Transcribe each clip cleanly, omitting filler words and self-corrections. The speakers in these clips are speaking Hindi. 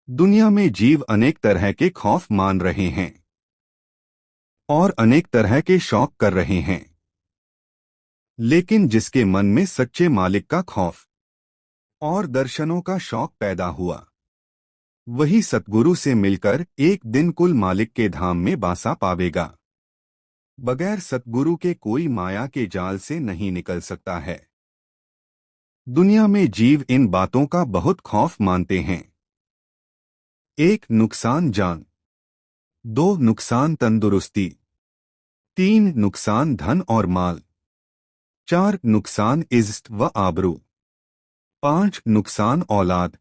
दुनिया में जीव अनेक तरह के खौफ मान रहे हैं और अनेक तरह के शौक कर रहे हैं। लेकिन जिसके मन में सच्चे मालिक का खौफ और दर्शनों का शौक पैदा हुआ, वही सतगुरु से मिलकर एक दिन कुल मालिक के धाम में बासा पावेगा। बगैर सतगुरु के कोई माया के जाल से नहीं निकल सकता है। दुनिया में जीव इन बातों का बहुत खौफ मानते हैं। 1. नुकसान जान। 2. नुकसान तंदुरुस्ती। 3. नुकसान धन और माल। 4. नुकसान इज्जत व आबरू। 5. नुकसान औलाद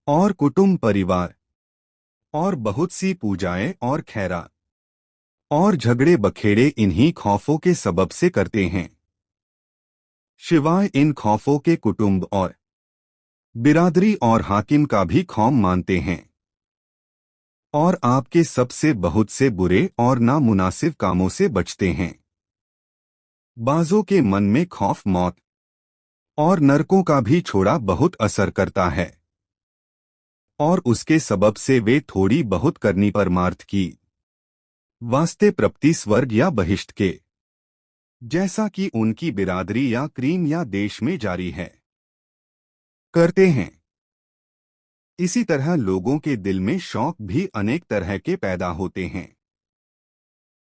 और कुटुंब परिवार और बहुत सी पूजाएं और खैरात और झगड़े बखेड़े इन्हीं खौफों के सबब से करते हैं। शिवाय इन खौफों के कुटुंब और बिरादरी और हाकिम का भी खौफ मानते हैं और आपके सबसे बहुत से बुरे और नामुनासिब कामों से बचते हैं। बाजों के मन में खौफ मौत और नरकों का भी छोड़ा बहुत असर करता है और उसके सबब से वे थोड़ी बहुत करनी परमार्थ की वास्ते प्रप्ति स्वर्ग या बहिष्ट के, जैसा कि उनकी बिरादरी या क्रीम या देश में जारी है, करते हैं। इसी तरह लोगों के दिल में शौक भी अनेक तरह के पैदा होते हैं,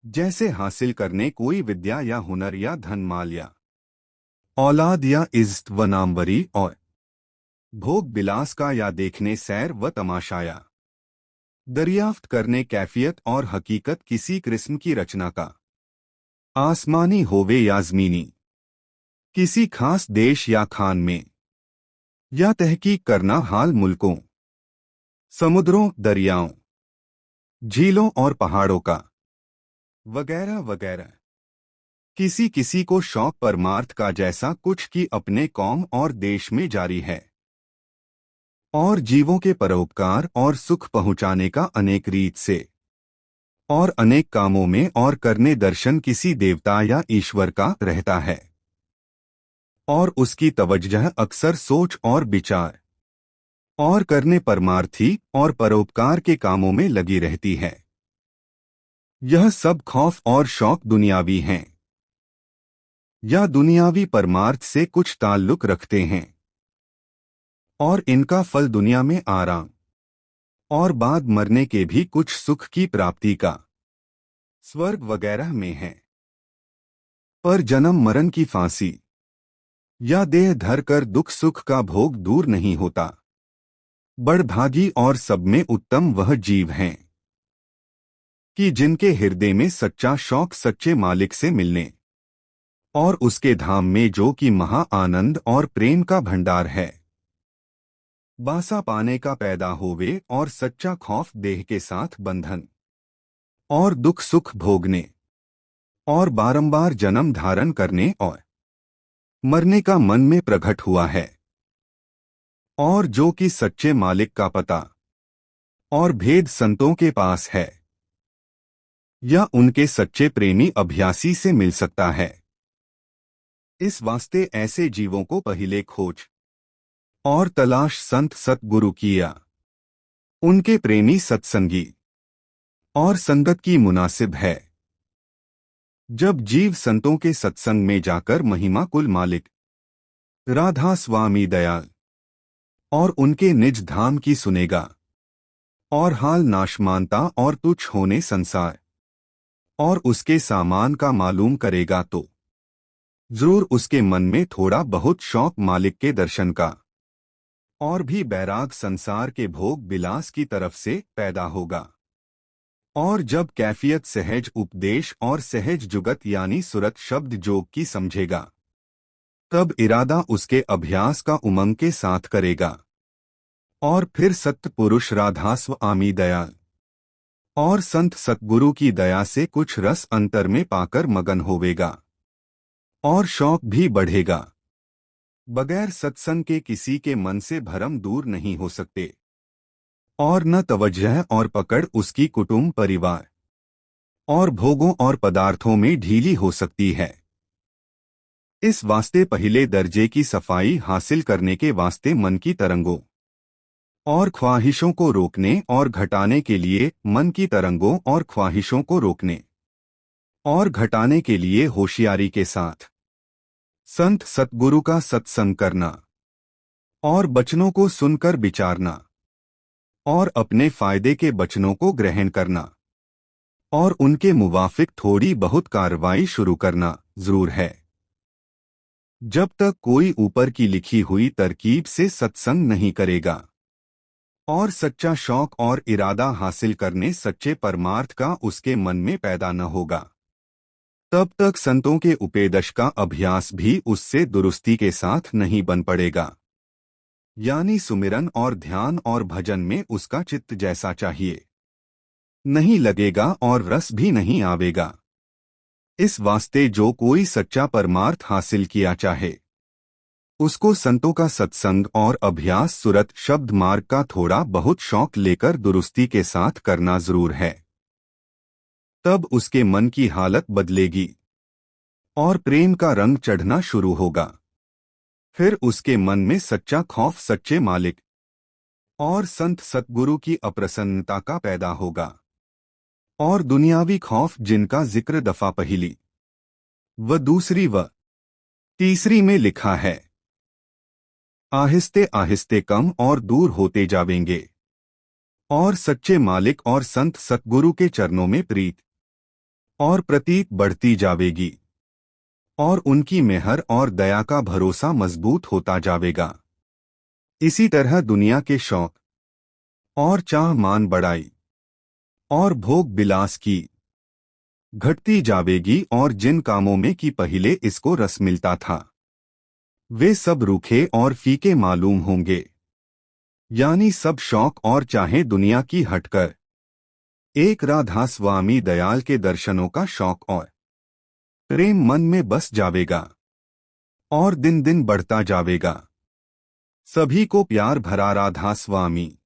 जैसे हासिल करने कोई विद्या या हुनर या धन माल या औलाद या इज्जत व नामवरी और भोग बिलास का या देखने सैर व तमाशाया दरियाफ्त करने कैफियत और हकीकत किसी किस्म की रचना का, आसमानी होवे या ज़मीनी, किसी खास देश या खान में, या तहकीक करना हाल मुल्कों, समुद्रों, दरियाओं, झीलों और पहाड़ों का, वगैरह वगैरह। किसी किसी को शौक परमार्थ का जैसा कुछ कि अपने कौम और देश में जारी है और जीवों के परोपकार और सुख पहुंचाने का अनेक रीत से और अनेक कामों में और करने दर्शन किसी देवता या ईश्वर का रहता है और उसकी तवज्जह अक्सर सोच और विचार और करने परमार्थी और परोपकार के कामों में लगी रहती है। यह सब खौफ और शौक दुनियावी हैं या दुनियावी परमार्थ से कुछ ताल्लुक रखते हैं और इनका फल दुनिया में आराम और बाद मरने के भी कुछ सुख की प्राप्ति का, स्वर्ग वगैरह में है। पर जन्म मरण की फांसी या देह धर कर दुख सुख का भोग दूर नहीं होता। बड़भागी और सब में उत्तम वह जीव हैं कि जिनके हृदय में सच्चा शौक सच्चे मालिक से मिलने और उसके धाम में जो कि महा आनंद और प्रेम का भंडार है, बासा पाने का पैदा होवे और सच्चा खौफ देह के साथ बंधन और दुख सुख भोगने और बारंबार जन्म धारण करने और मरने का मन में प्रकट हुआ है और जो कि सच्चे मालिक का पता और भेद संतों के पास है या उनके सच्चे प्रेमी अभ्यासी से मिल सकता है। इस वास्ते ऐसे जीवों को पहले खोज और तलाश संत सतगुरु किया, उनके प्रेमी सत्संगी और संगत की मुनासिब है। जब जीव संतों के सत्संग में जाकर महिमा कुल मालिक राधा स्वामी दयाल और उनके निज धाम की सुनेगा और हाल नाशमानता और तुच्छ होने संसार और उसके सामान का मालूम करेगा तो जरूर उसके मन में थोड़ा बहुत शौक मालिक के दर्शन का और भी बैराग संसार के भोग विलास की तरफ से पैदा होगा। और जब कैफियत सहज उपदेश और सहज जुगत यानी सुरत शब्द जोग की समझेगा, तब इरादा उसके अभ्यास का उमंग के साथ करेगा और फिर सत्य पुरुष राधास्व आमी दयाल और संत सतगुरु की दया से कुछ रस अंतर में पाकर मगन होवेगा और शौक भी बढ़ेगा। बगैर सत्संग के किसी के मन से भरम दूर नहीं हो सकते और न तवज्जह और पकड़ उसकी कुटुंब परिवार और भोगों और पदार्थों में ढीली हो सकती है। इस वास्ते पहले दर्जे की सफाई हासिल करने के वास्ते मन की तरंगों और ख्वाहिशों को रोकने और घटाने के लिए मन की तरंगों और ख्वाहिशों को रोकने और घटाने के लिए होशियारी के साथ संत सतगुरु का सत्संग करना और वचनों को सुनकर विचारना और अपने फायदे के वचनों को ग्रहण करना और उनके मुवाफिक थोड़ी बहुत कार्रवाई शुरू करना जरूर है। जब तक कोई ऊपर की लिखी हुई तरकीब से सत्संग नहीं करेगा और सच्चा शौक और इरादा हासिल करने सच्चे परमार्थ का उसके मन में पैदा न होगा, तब तक संतों के उपदेश का अभ्यास भी उससे दुरुस्ती के साथ नहीं बन पड़ेगा। यानी सुमिरन और ध्यान और भजन में उसका चित्त जैसा चाहिए नहीं लगेगा और रस भी नहीं आवेगा। इस वास्ते जो कोई सच्चा परमार्थ हासिल किया चाहे उसको संतों का सत्संग और अभ्यास सुरत शब्द मार्ग का थोड़ा बहुत शौक लेकर दुरुस्ती के साथ करना जरूर है। तब उसके मन की हालत बदलेगी और प्रेम का रंग चढ़ना शुरू होगा। फिर उसके मन में सच्चा खौफ सच्चे मालिक और संत सतगुरु की अप्रसन्नता का पैदा होगा और दुनियावी खौफ जिनका जिक्र दफा पहली व दूसरी व तीसरी में लिखा है, आहिस्ते आहिस्ते कम और दूर होते जावेंगे और सच्चे मालिक और संत सतगुरु के चरणों में प्रीत और प्रतीत बढ़ती जावेगी और उनकी मेहर और दया का भरोसा मजबूत होता जावेगा। इसी तरह दुनिया के शौक और चाह मान बढ़ाई और भोग विलास की घटती जावेगी और जिन कामों में कि पहले इसको रस मिलता था वे सब रूखे और फीके मालूम होंगे। यानी सब शौक और चाहे दुनिया की हटकर एक राधा स्वामी दयाल के दर्शनों का शौक और प्रेम मन में बस जावेगा और दिन दिन बढ़ता जावेगा। सभी को प्यार भरा राधा स्वामी।